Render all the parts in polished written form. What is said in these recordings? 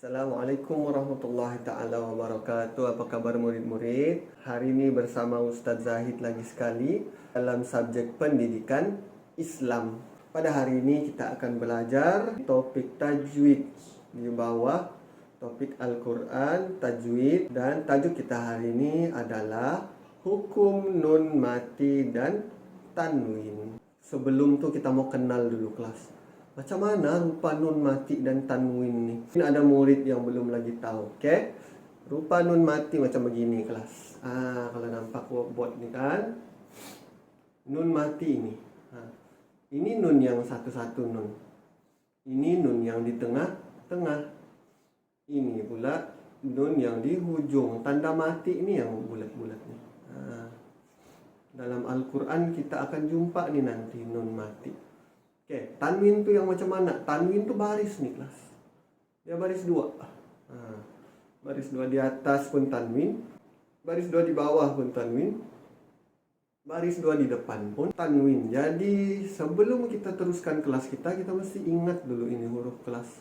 Assalamualaikum warahmatullahi ta'ala wabarakatuh. Apa kabar murid-murid? Hari ini bersama Ustadz Zahid lagi sekali dalam subjek pendidikan Islam. Pada hari ini kita akan belajar topik tajwid di bawah topik Al-Quran, tajwid, dan tajuk kita hari ini adalah hukum nun mati dan tanwin. Sebelum itu kita mau kenal dulu kelas. Macam mana rupa nun mati dan tanwin ni? Ini ada murid yang belum lagi tahu, oke? Rupa nun mati macam begini kelas. Kalau nampak whiteboard ni kan, nun mati ini. Ini nun yang satu-satu nun. Ini nun yang di tengah-tengah. Ini pula nun yang di hujung. Tanda mati ini yang bulat-bulat ni. Dalam Al-Quran kita akan jumpa ni nanti nun mati. Oke, tanwin tuh yang macam mana? Tanwin tuh baris nih kelas. Dia baris dua. Baris dua di atas pun tanwin. Baris dua di bawah pun tanwin. Baris dua di depan pun tanwin. Jadi sebelum kita teruskan kelas kita mesti ingat dulu ini huruf kelas.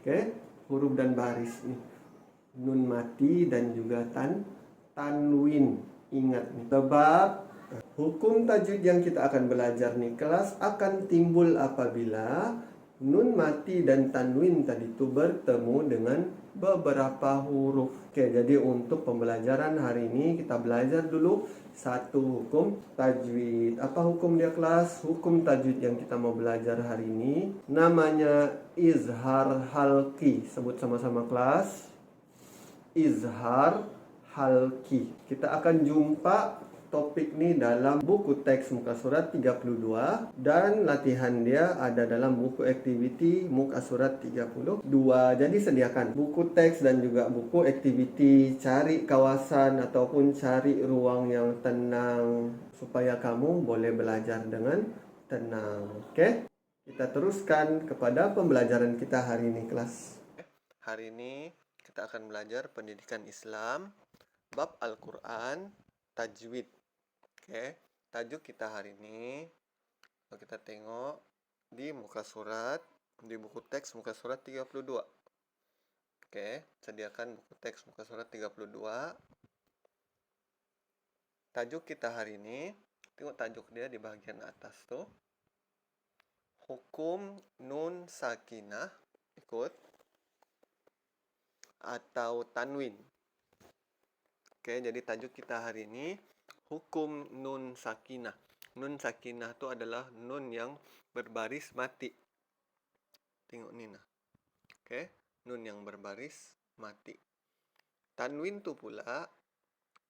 Oke, huruf dan baris nih. Nun mati dan juga tanwin. Ingat nih. Sebab hukum tajwid yang kita akan belajar nih kelas akan timbul apabila nun mati dan tanwin tadi itu bertemu dengan beberapa huruf. Oke, jadi untuk pembelajaran hari ini kita belajar dulu satu hukum tajwid. Apa hukum dia kelas? Hukum tajwid yang kita mau belajar hari ini namanya izhar halqi. Sebut sama-sama kelas. Izhar halqi. Kita akan jumpa topik ini dalam buku teks muka surat 32 dan latihan dia ada dalam buku activity muka surat 32. Jadi sediakan buku teks dan juga buku activity, cari kawasan ataupun cari ruang yang tenang supaya kamu boleh belajar dengan tenang. Oke? Kita teruskan kepada pembelajaran kita hari ini kelas. Hari ini kita akan belajar pendidikan Islam bab Al-Quran tajwid. Oke, tajuk kita hari ini kalau kita tengok di muka surat, di buku teks muka surat 32. Oke, sediakan buku teks muka surat 32. Tajuk kita hari ini, tengok tajuk dia di bagian atas tuh. Hukum nun sakinah, ikut, atau tanwin. Oke, jadi tajuk kita hari ini hukum nun sakinah. Nun sakinah itu adalah nun yang berbaris mati. Tengok ni nah. Oke, nun yang berbaris mati. Tanwin itu pula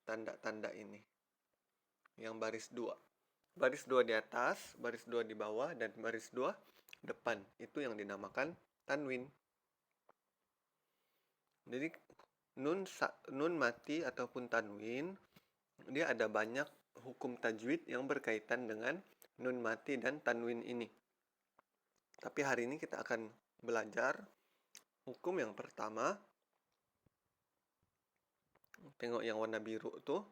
tanda-tanda ini. Yang baris dua. Baris dua di atas, baris dua di bawah, dan baris dua depan. Itu yang dinamakan tanwin. Jadi nun mati ataupun tanwin, dia ada banyak hukum tajwid yang berkaitan dengan nun mati dan tanwin ini. Tapi hari ini kita akan belajar hukum yang pertama. Tengok yang warna biru tuh.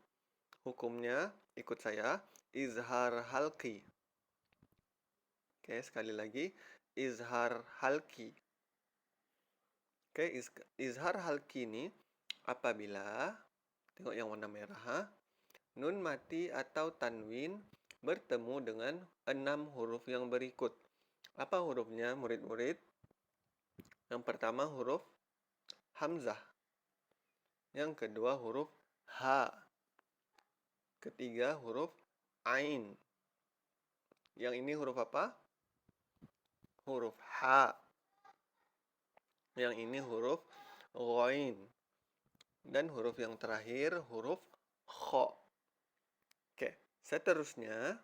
Hukumnya, ikut saya, izhar halqi. Oke, sekali lagi, izhar halqi. Oke, izhar halqi ini apabila, tengok yang warna merah, nun mati atau tanwin bertemu dengan 6 huruf yang berikut. Apa hurufnya, murid-murid? Yang pertama huruf hamzah. Yang kedua huruf ha. Ketiga huruf ain. Yang ini huruf apa? Huruf ha. Yang ini huruf ghain. Dan huruf yang terakhir huruf kha. Oke, seterusnya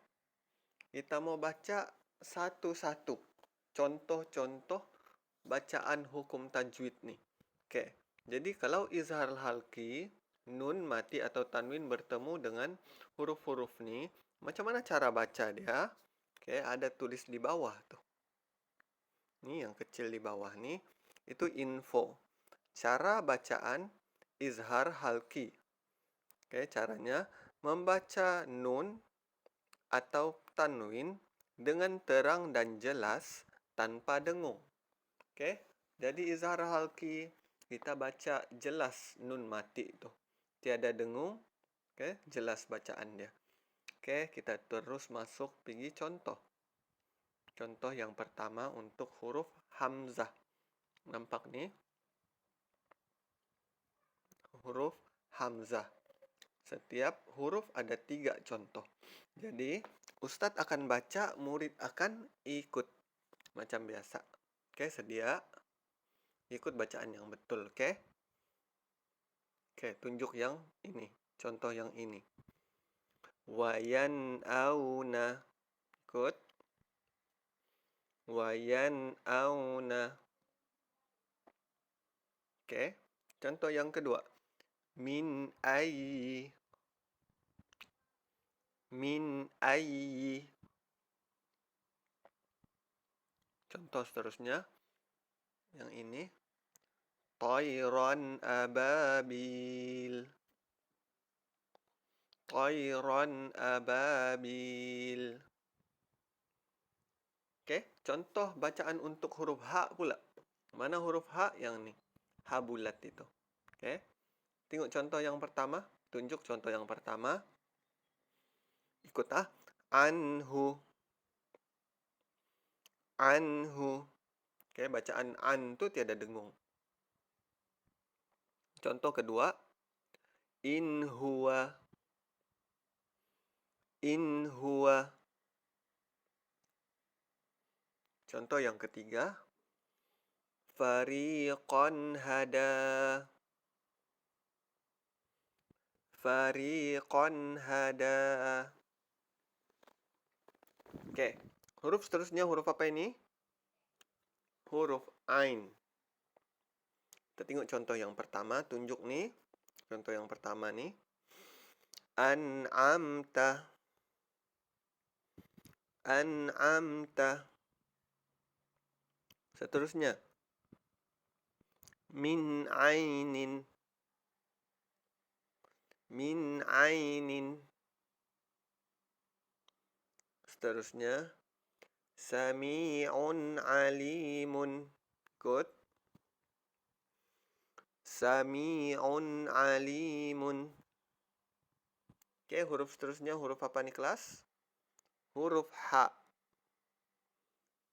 kita mau baca satu-satu contoh-contoh bacaan hukum tajwid nih. Oke, jadi kalau izhar halqi, nun mati atau tanwin bertemu dengan huruf-huruf nih, macam mana cara baca dia? Oke, ada tulis di bawah tuh. Ini yang kecil di bawah nih, itu info. Cara bacaan izhar halqi. Oke, caranya membaca nun atau tanwin dengan terang dan jelas tanpa dengung. Oke, jadi izhar halqi kita baca jelas nun mati itu. Tiada dengung. Oke, jelas bacaan dia. Oke, kita terus masuk pergi contoh. Contoh yang pertama untuk huruf hamzah. Nampak nih? Huruf hamzah. Setiap huruf ada 3 contoh. Jadi, Ustadz akan baca, murid akan ikut. Macam biasa. Oke, sedia. Ikut bacaan yang betul, oke? Oke, tunjuk yang ini. Contoh yang ini. Wayan auna. Ikut. Wayan auna. Oke. Contoh yang kedua. Min ayyi. Min ayyi. Contoh seterusnya. Yang ini. Tayran ababil. Tayran ababil. Oke, contoh bacaan untuk huruf H pula. Mana huruf H yang ini? H bulat itu. Oke. Tengok contoh yang pertama. Tunjuk contoh yang pertama. Ikut ah. Anhu. Anhu. Oke, bacaan an itu tiada dengung. Contoh kedua. In huwa. In huwa. Contoh yang ketiga. Fariqan hada. Fariqan hada. Oke. Huruf seterusnya huruf apa ini? Huruf Ain. Kita tengok contoh yang pertama. Tunjuk nih. Contoh yang pertama nih. An'amta. An'amta. Seterusnya. Min ainin. Min ainin. Seterusnya. Sami'un alimun. Ikut. Sami'un alimun. Oke, huruf seterusnya huruf apa nih kelas? Huruf H.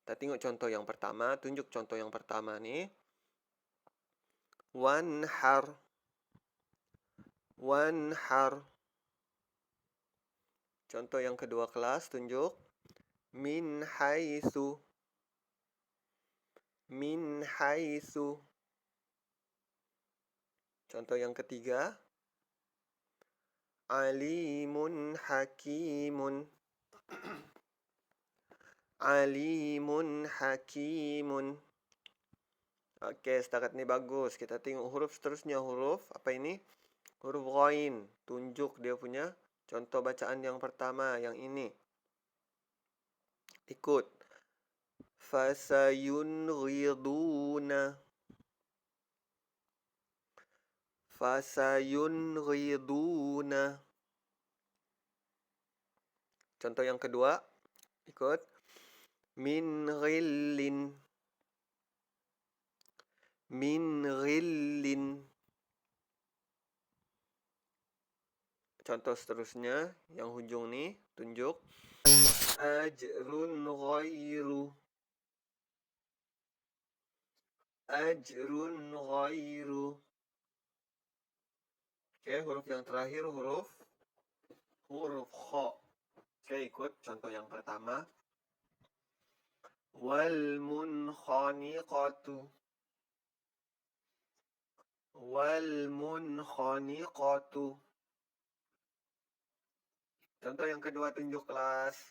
Kita tengok contoh yang pertama. Tunjuk contoh yang pertama nih. Wanhar. Wanhar. Contoh yang kedua kelas. Tunjuk. Min haitsu. Min haitsu. Contoh yang ketiga. Alimun hakimun. Alimun hakimun. Oke, setakat ini bagus. Kita tengok huruf seterusnya. Huruf apa ini? Huruf ghain. Tunjuk dia punya contoh bacaan yang pertama. Yang ini. Ikut. Fasayunghiduna. Fasayunghiduna. Contoh yang kedua. Ikut. Min ghillin. Min ghillin. Contoh seterusnya. Yang hujung nih. Tunjuk. Ajrun ghairu. Ajrun ghairu. Oke, huruf yang terakhir huruf kha. Oke, ikut contoh yang pertama. Wal munkhaniqatu. Wal munkhaniqatu. Contoh yang kedua tunjuk kelas.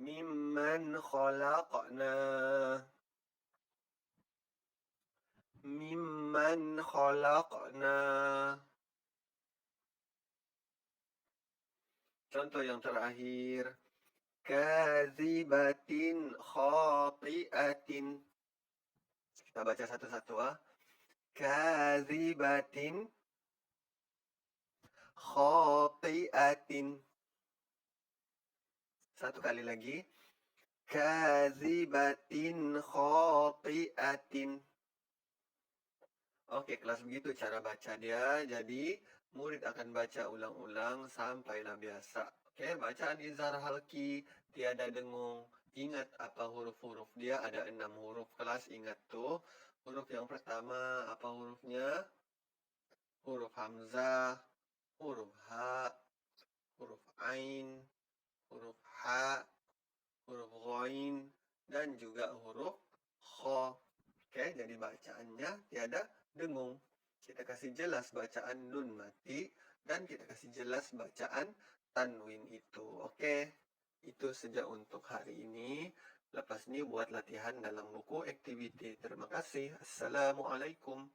Mimman khalaqna. Mimman khalaqna. Contoh yang terakhir. Kadzibatin khati'atin. Kita baca satu-satu ah. Kadzibatin khati'atin. Satu kali lagi. Kadzibatin khati'atin. Oke, kelas begitu cara baca dia. Jadi, murid akan baca ulang-ulang sampailah biasa. Oke, bacaan Izhar Halki, tiada dengung. Ingat apa huruf-huruf dia, ada 6 huruf kelas, ingat tuh. Huruf yang pertama, apa hurufnya? Huruf Hamzah, huruf H, huruf Ain, huruf H, huruf Ghain, dan juga huruf Kho. Oke, jadi bacaannya tiada dengung. Kita kasih jelas bacaan nun mati dan kita kasih jelas bacaan tanwin itu. Oke, itu saja untuk hari ini. Lepas ini buat latihan dalam buku activity. Terima kasih. Assalamualaikum.